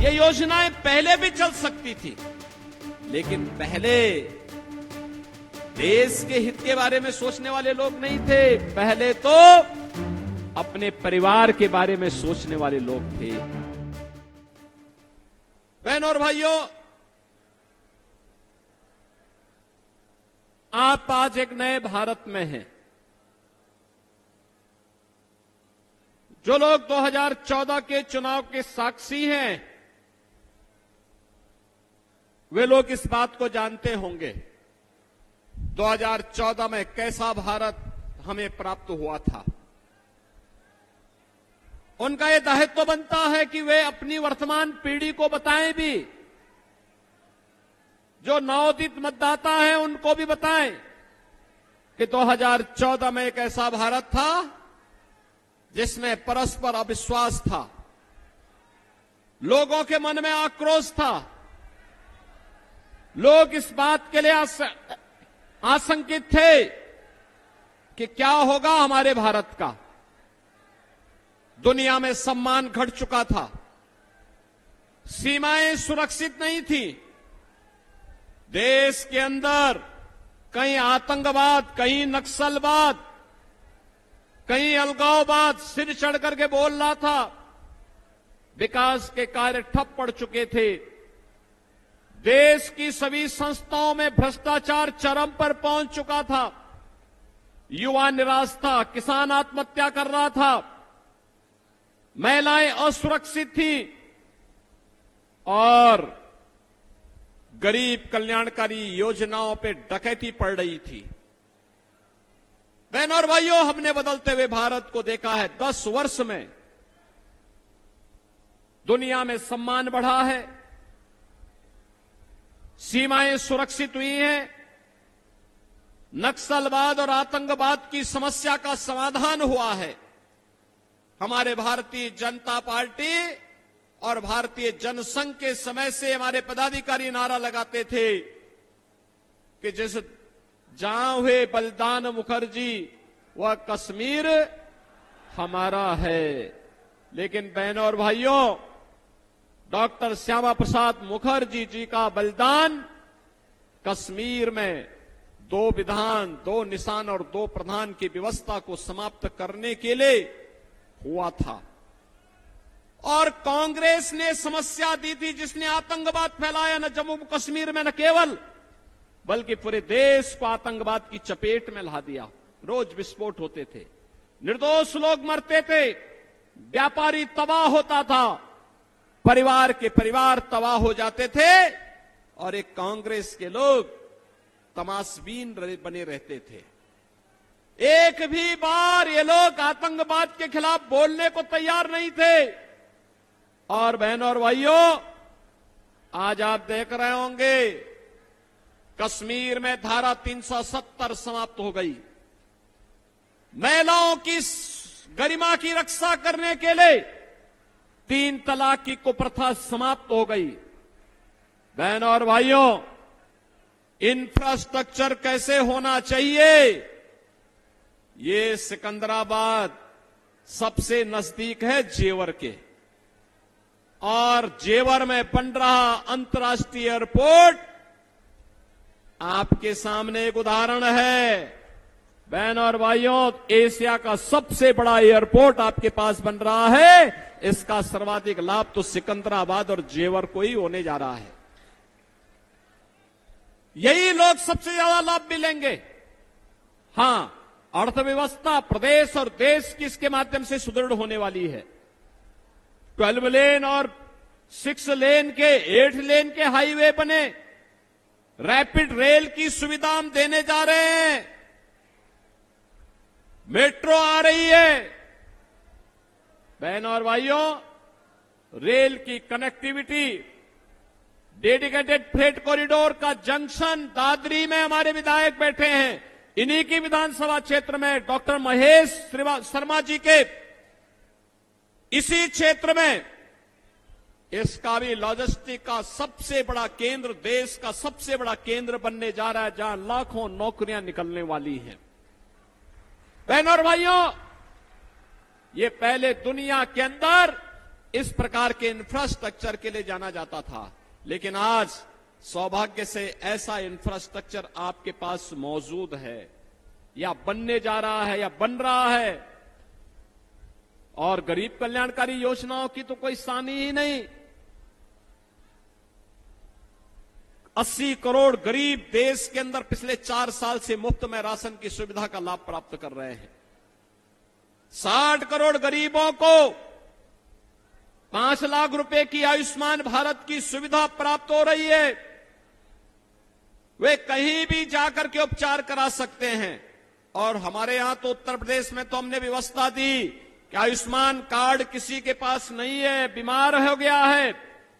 ये योजनाएं पहले भी चल सकती थी, लेकिन पहले देश के हित के बारे में सोचने वाले लोग नहीं थे। पहले तो अपने परिवार के बारे में सोचने वाले लोग थे। बहनों और भाइयों, आप आज एक नए भारत में हैं। जो लोग 2014 के चुनाव के साक्षी हैं, वे लोग इस बात को जानते होंगे 2014 में कैसा भारत हमें प्राप्त हुआ था। उनका यह दायित्व बनता है कि वे अपनी वर्तमान पीढ़ी को बताएं भी, जो नवोदित मतदाता हैं उनको भी बताएं कि 2014 में एक ऐसा भारत था जिसमें परस्पर अविश्वास था, लोगों के मन में आक्रोश था, लोग इस बात के लिए आशंकित थे कि क्या होगा हमारे भारत का। दुनिया में सम्मान घट चुका था, सीमाएं सुरक्षित नहीं थी, देश के अंदर कहीं आतंकवाद, कहीं नक्सलवाद, कहीं अलगाववाद सिर चढ़ करके बोल रहा था, विकास के कार्य ठप पड़ चुके थे, देश की सभी संस्थाओं में भ्रष्टाचार चरम पर पहुंच चुका था, युवा निराश था, किसान आत्महत्या कर रहा था, महिलाएं असुरक्षित थी और गरीब कल्याणकारी योजनाओं पे डकैती पड़ रही थी। बहनों और भाइयों, हमने बदलते हुए भारत को देखा है। 10 वर्ष में दुनिया में सम्मान बढ़ा है, सीमाएं सुरक्षित हुई हैं, नक्सलवाद और आतंकवाद की समस्या का समाधान हुआ है। हमारे भारतीय जनता पार्टी और भारतीय जनसंघ के समय से हमारे पदाधिकारी नारा लगाते थे कि जैसे जहां हुए बलिदान मुखर्जी, वह कश्मीर हमारा है। लेकिन बहनों और भाइयों, डॉक्टर श्यामा प्रसाद मुखर्जी जी का बलिदान कश्मीर में 2 विधान, 2 निशान और 2 प्रधान की व्यवस्था को समाप्त करने के लिए हुआ था। और कांग्रेस ने समस्या दी थी, जिसने आतंकवाद फैलाया न जम्मू कश्मीर में, न केवल बल्कि पूरे देश को आतंकवाद की चपेट में ला दिया। रोज विस्फोट होते थे, निर्दोष लोग मरते थे, व्यापारी तबाह होता था, परिवार के परिवार तबाह हो जाते थे और एक कांग्रेस के लोग तमाशबीन बने रहते थे। एक भी बार ये लोग आतंकवाद के खिलाफ बोलने को तैयार नहीं थे। और बहनों और भाइयों, आज आप देख रहे होंगे कश्मीर में धारा 370 समाप्त हो गई। महिलाओं की गरिमा की रक्षा करने के लिए 3 तलाक की कुप्रथा समाप्त हो गई। बहनों और भाइयों, इंफ्रास्ट्रक्चर कैसे होना चाहिए, ये सिकंदराबाद सबसे नजदीक है जेवर के, और जेवर में बन रहा अंतर्राष्ट्रीय एयरपोर्ट आपके सामने एक उदाहरण है। बहनों और भाइयों, एशिया का सबसे बड़ा एयरपोर्ट आपके पास बन रहा है। इसका सर्वाधिक लाभ तो सिकंदराबाद और जेवर को ही होने जा रहा है। यही लोग सबसे ज्यादा लाभ मिलेंगे। हां, अर्थव्यवस्था प्रदेश और देश की इसके माध्यम से सुदृढ़ होने वाली है। 12 लेन और 6 लेन के 8 लेन के हाईवे बने, रैपिड रेल की सुविधा हम देने जा रहे हैं, मेट्रो आ रही है। बहनों और भाइयों, रेल की कनेक्टिविटी, डेडिकेटेड फ्रेट कॉरिडोर का जंक्शन दादरी में हमारे विधायक बैठे हैं, इन्हीं की विधानसभा क्षेत्र में डॉक्टर महेश शर्मा जी के इसी क्षेत्र में इसका भी लॉजिस्टिक का सबसे बड़ा केंद्र, देश का सबसे बड़ा केंद्र बनने जा रहा है, जहां लाखों नौकरियां निकलने वाली हैं। बहनों और भाइयों, ये पहले दुनिया के अंदर इस प्रकार के इंफ्रास्ट्रक्चर के लिए जाना जाता था। लेकिन आज सौभाग्य से ऐसा इंफ्रास्ट्रक्चर आपके पास मौजूद है, या बनने जा रहा है, या बन रहा है। और गरीब कल्याणकारी योजनाओं की तो कोई सानी ही नहीं। 80 करोड़ गरीब देश के अंदर पिछले 4 साल से मुफ्त में राशन की सुविधा का लाभ प्राप्त कर रहे हैं। 60 करोड़ गरीबों को 5 लाख रुपए की आयुष्मान भारत की सुविधा प्राप्त हो रही है। वे कहीं भी जाकर के उपचार करा सकते हैं। और हमारे यहां तो उत्तर प्रदेश में तो हमने व्यवस्था दी कि आयुष्मान कार्ड किसी के पास नहीं है, बीमार हो गया है,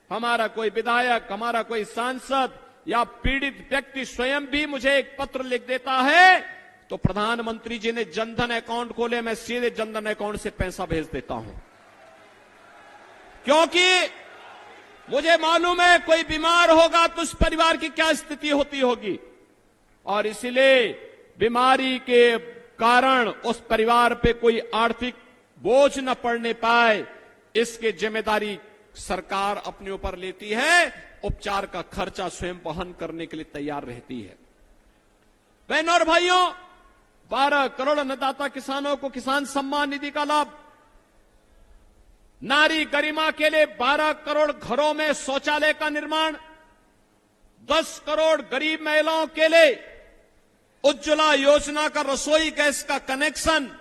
हमारा कोई विधायक, हमारा कोई सांसद या पीड़ित व्यक्ति स्वयं भी मुझे एक पत्र लिख देता है तो प्रधानमंत्री जी ने जनधन अकाउंट खोले, मैं सीधे जनधन अकाउंट से पैसा भेज देता हूं। क्योंकि मुझे मालूम है कोई बीमार होगा तो उस परिवार की क्या स्थिति होती होगी, और इसलिए बीमारी के कारण उस परिवार पे कोई आर्थिक बोझ न पड़ने पाए, इसकी जिम्मेदारी सरकार अपने ऊपर लेती है। उपचार का खर्चा स्वयं वहन करने के लिए तैयार रहती है। बहनों और भाइयों, 12 करोड़ अन्नदाता किसानों को किसान सम्मान निधि का लाभ, नारी गरिमा के लिए 12 करोड़ घरों में शौचालय का निर्माण, 10 करोड़ गरीब महिलाओं के लिए उज्ज्वला योजना का रसोई गैस का कनेक्शन,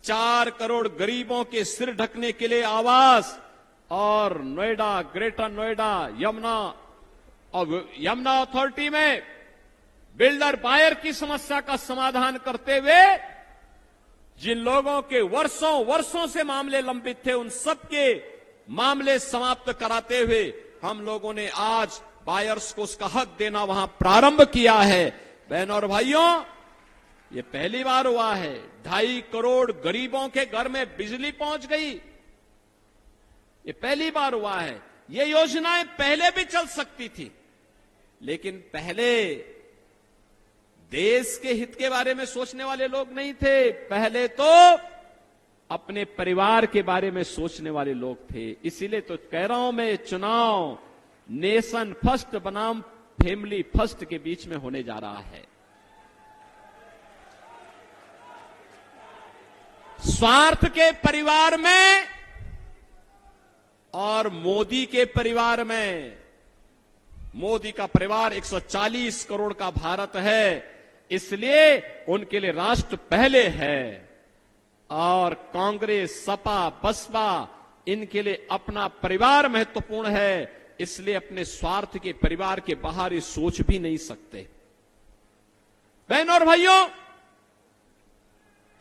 4 करोड़ गरीबों के सिर ढकने के लिए आवास, और नोएडा, ग्रेटर नोएडा, यमुना अथॉरिटी में बिल्डर बायर की समस्या का समाधान करते हुए जिन लोगों के वर्षों से मामले लंबित थे, उन सबके मामले समाप्त कराते हुए हम लोगों ने आज बायर्स को उसका हक देना वहां प्रारंभ किया है। बहनों और भाइयों, ये पहली बार हुआ है। 2.5 करोड़ गरीबों के घर में बिजली पहुंच गई, ये पहली बार हुआ है। ये योजनाएं पहले भी चल सकती थी, लेकिन पहले देश के हित के बारे में सोचने वाले लोग नहीं थे, पहले तो अपने परिवार के बारे में सोचने वाले लोग थे। इसीलिए तो कह रहा हूं मैं, चुनाव नेशन फर्स्ट बनाम फैमिली फर्स्ट के बीच में होने जा रहा है। स्वार्थ के परिवार में और मोदी के परिवार में, मोदी का परिवार 140 करोड़ का भारत है, इसलिए उनके लिए राष्ट्र पहले है, और कांग्रेस, सपा, बसपा इनके लिए अपना परिवार महत्वपूर्ण है, इसलिए अपने स्वार्थ के परिवार के बाहर ये सोच भी नहीं सकते। बहनों और भाइयों,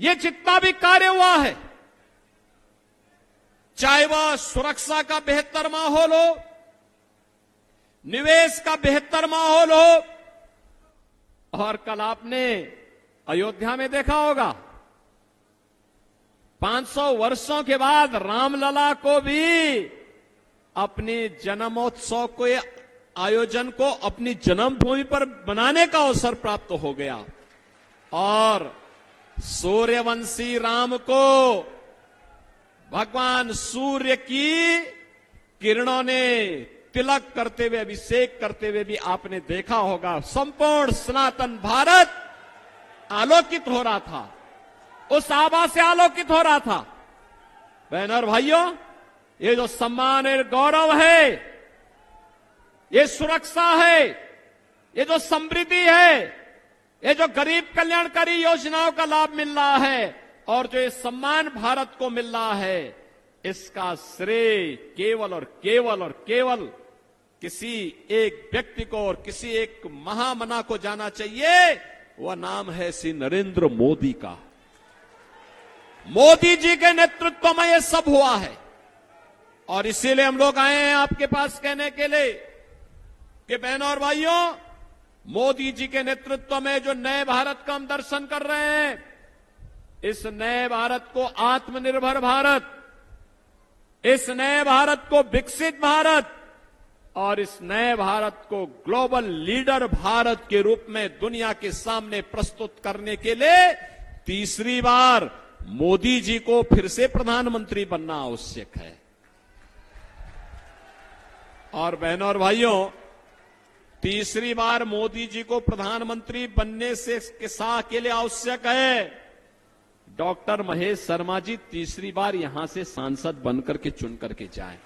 ये जितना भी कार्य हुआ है, चाहे वह सुरक्षा का बेहतर माहौल हो, निवेश का बेहतर माहौल हो, और कल आपने अयोध्या में देखा होगा 500 वर्षों के बाद रामलला को भी अपने जन्मोत्सव को आयोजन को अपनी जन्मभूमि पर बनाने का अवसर प्राप्त हो गया, और सूर्यवंशी राम को भगवान सूर्य की किरणों ने तिलक करते हुए, अभिषेक करते हुए भी आपने देखा होगा। संपूर्ण सनातन भारत आलोकित हो रहा था, उस आभा से आलोकित हो रहा था। बहनों और भाइयों, ये जो सम्मान और गौरव है, ये सुरक्षा है, ये जो समृद्धि है, ये जो गरीब कल्याणकारी योजनाओं का लाभ मिल रहा है, और जो ये सम्मान भारत को मिल रहा है, इसका श्रेय केवल और केवल और केवल किसी एक व्यक्ति को और किसी एक महामना को जाना चाहिए। वह नाम है श्री नरेंद्र मोदी का। मोदी जी के नेतृत्व में यह सब हुआ है, और इसीलिए हम लोग आए हैं आपके पास कहने के लिए कि बहनों और भाइयों, मोदी जी के नेतृत्व में जो नए भारत का हम दर्शन कर रहे हैं, इस नए भारत को आत्मनिर्भर भारत, इस नए भारत को विकसित भारत, और इस नए भारत को ग्लोबल लीडर भारत के रूप में दुनिया के सामने प्रस्तुत करने के लिए तीसरी बार मोदी जी को फिर से प्रधानमंत्री बनना आवश्यक है। और बहनों और भाइयों, तीसरी बार मोदी जी को प्रधानमंत्री बनने से के लिए आवश्यक है डॉक्टर महेश शर्मा जी तीसरी बार यहां से सांसद बनकर के चुन करके जाएं।